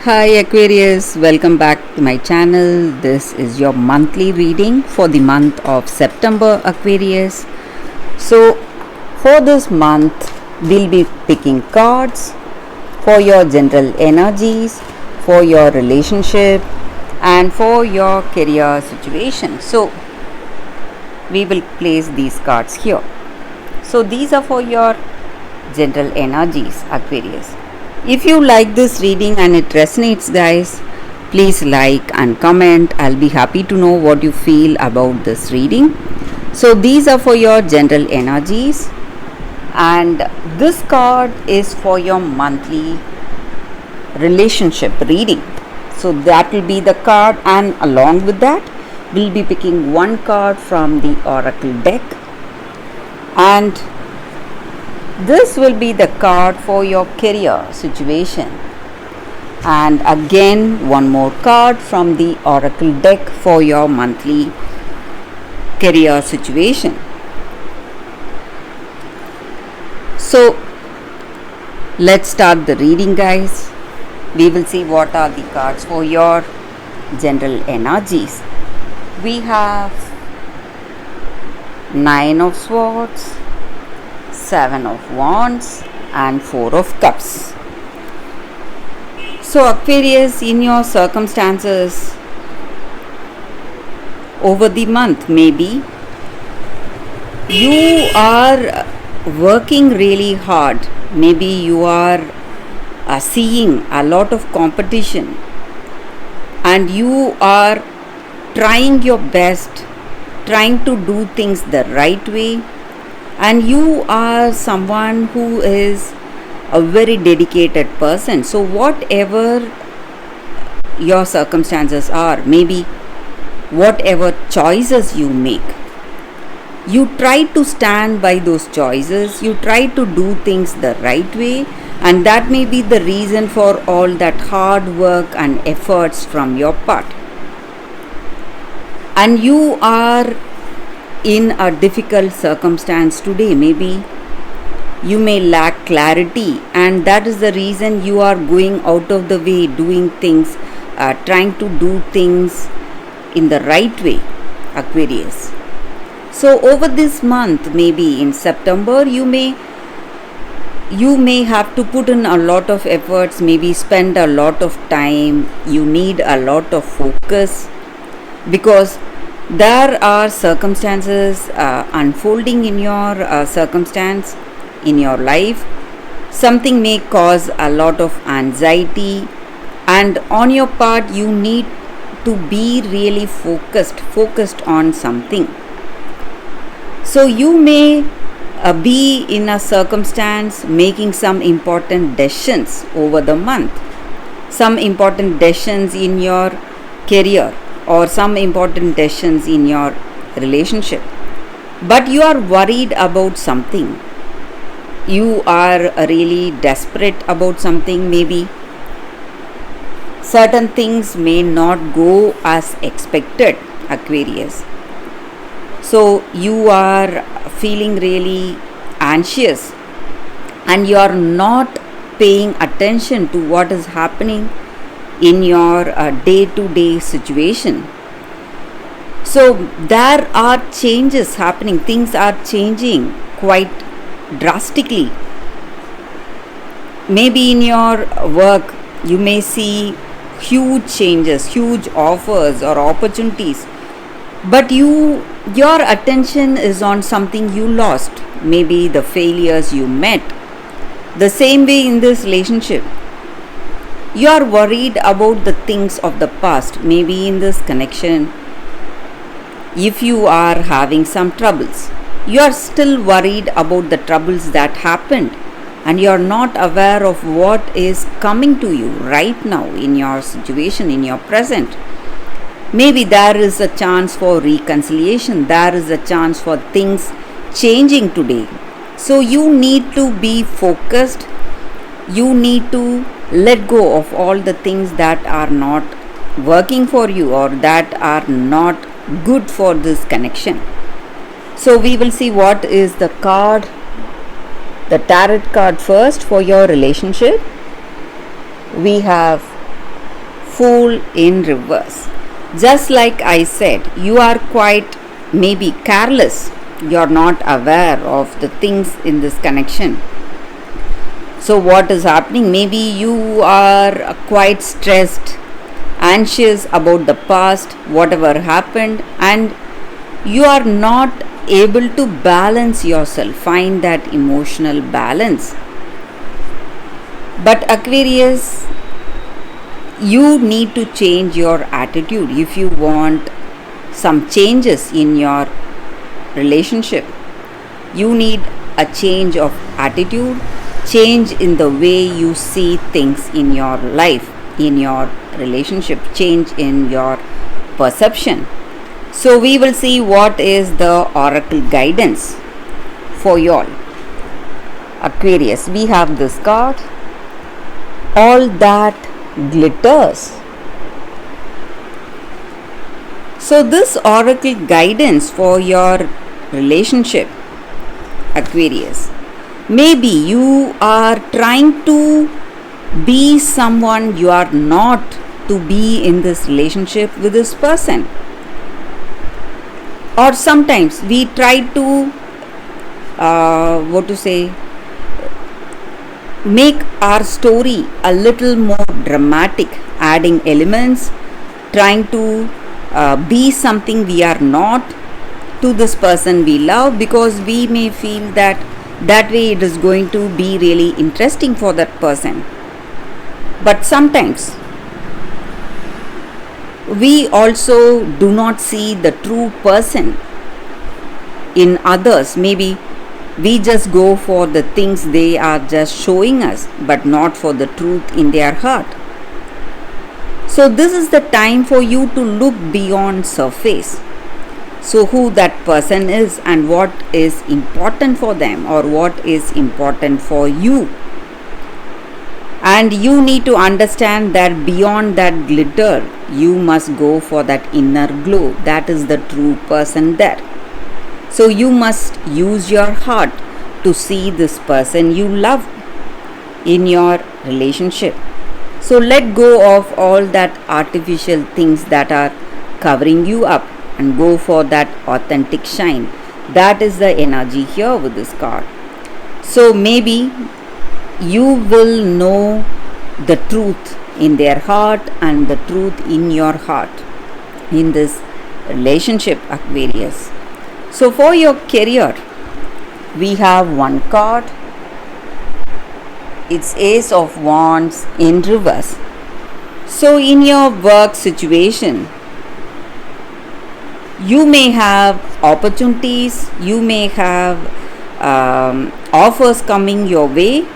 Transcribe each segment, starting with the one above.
Hi Aquarius, welcome back to my channel. This is your monthly reading for the month of September, Aquarius. So, for this month, we'll be picking cards for your general energies, for your relationship, and for your career situation. So, we will place these cards here. So, these are for your general energies, Aquarius. If you like this reading and it resonates, guys, please like and comment. I'll be happy to know what you feel about this reading. So these are for your general energies, and this card is for your monthly relationship reading. So that will be the card, and along with that, we'll be picking one card from the oracle deck, and this will be the card for your career situation. And again, one more card from the oracle deck for your monthly career situation. So, let's start the reading, guys. We will see what are the cards for your general energies. We have Nine of Swords, Seven of Wands, and Four of Cups. So Aquarius, in your circumstances over the month, maybe you are working really hard. Maybe you are seeing a lot of competition, and you are trying your best, trying to do things the right way. And you are someone who is a very dedicated person. So whatever your circumstances are, maybe whatever choices you make, you try to stand by those choices, you try to do things the right way, and that may be the reason for all that hard work and efforts from your part. And you are in a difficult circumstance today. Maybe you may lack clarity, and that is the reason you are going out of the way, doing things, trying to do things in the right way, Aquarius. So over this month, maybe in September, you may have to put in a lot of efforts, maybe spend a lot of time. You need a lot of focus, because there are circumstances unfolding in your circumstance in your life. Something may cause a lot of anxiety, and on your part you need to be really focused on something. So you may be in a circumstance making some important decisions over the month, some important decisions in your career, or some important decisions in your relationship, but you are worried about something. You are really desperate about something. Maybe certain things may not go as expected, Aquarius. So you are feeling really anxious, and you are not paying attention to what is happening in your day-to-day situation. So there are changes happening, things are changing quite drastically. Maybe in your work you may see huge changes, huge offers or opportunities, but your attention is on something you lost, maybe the failures you met. The same way in this relationship, you are worried about the things of the past. Maybe in this connection, if you are having some troubles, you are still worried about the troubles that happened, and you are not aware of what is coming to you right now in your situation, in your present. Maybe there is a chance for reconciliation, there is a chance for things changing today. So you need to be focused, you need to let go of all the things that are not working for you, or that are not good for this connection. So we will see what is the card, the tarot card first for your relationship. We have Fool in reverse. Just like I said, you are quite maybe careless. You are not aware of the things in this connection. So, what is happening? Maybe you are quite stressed, anxious about the past, whatever happened, and you are not able to balance yourself, find that emotional balance. But Aquarius, you need to change your attitude if you want some changes in your relationship. You need a change of attitude, change in the way you see things in your life, in your relationship, change in your perception. So we will see what is the oracle guidance for y'all. Aquarius, we have this card, all that glitters. So this oracle guidance for your relationship, Aquarius, maybe you are trying to be someone you are not to be in this relationship with this person. Or sometimes we try to make our story a little more dramatic, adding elements, trying to be something we are not to this person we love, because we may feel that way it is going to be really interesting for that person. But sometimes we also do not see the true person in others. Maybe we just go for the things they are just showing us, but not for the truth in their heart. So this is the time for you to look beyond surface. So who that person is and what is important for them or what is important for you. And you need to understand that beyond that glitter, you must go for that inner glow. That is the true person there. So you must use your heart to see this person you love in your relationship. So let go of all that artificial things that are covering you up and go for that authentic shine. That is the energy here with this card. So maybe you will know the truth in their heart and the truth in your heart in this relationship, Aquarius. So for your career, we have one card. It's Ace of Wands in reverse. So in your work situation, you may have opportunities, you may have offers coming your way,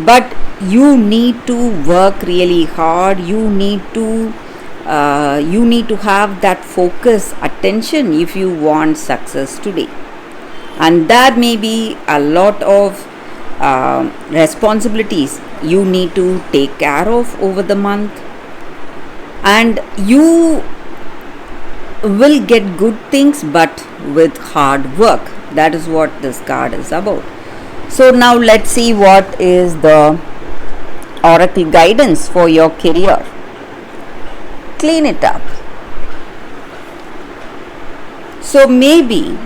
but you need to work really hard. You need to have that focus, attention if you want success today. And there may be a lot of responsibilities you need to take care of over the month, and you will get good things, but with hard work. That is what this card is about. So now let's see what is the oracle guidance for your career. Clean it up. So maybe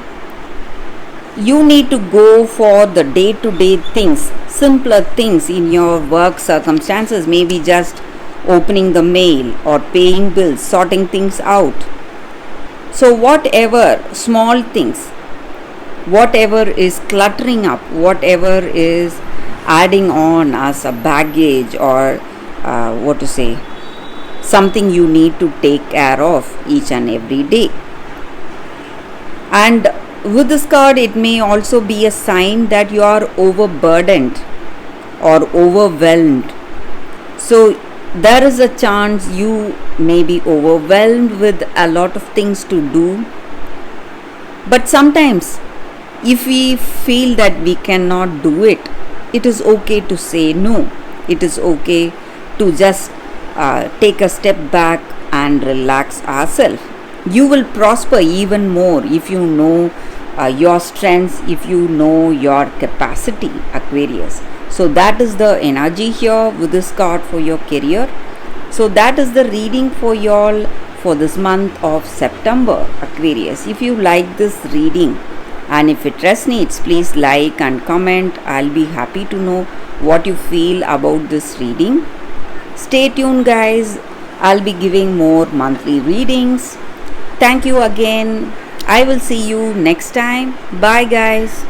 you need to go for the day-to-day things, simpler things in your work circumstances, maybe just opening the mail or paying bills, sorting things out. So whatever small things, whatever is cluttering up, whatever is adding on as a baggage or something you need to take care of each and every day. And with this card, it may also be a sign that you are overburdened or overwhelmed. So there is a chance you may be overwhelmed with a lot of things to do. But sometimes if we feel that we cannot do it, it is okay to say no. It is okay to just take a step back and relax ourselves. You will prosper even more if you know your strengths, if you know your capacity, Aquarius. So that is the energy here with this card for your career. So that is the reading for y'all for this month of September, Aquarius. If you like this reading and if it resonates, please like and comment. I'll be happy to know what you feel about this reading. Stay tuned, guys. I'll be giving more monthly readings. Thank you again. I will see you next time. Bye, guys.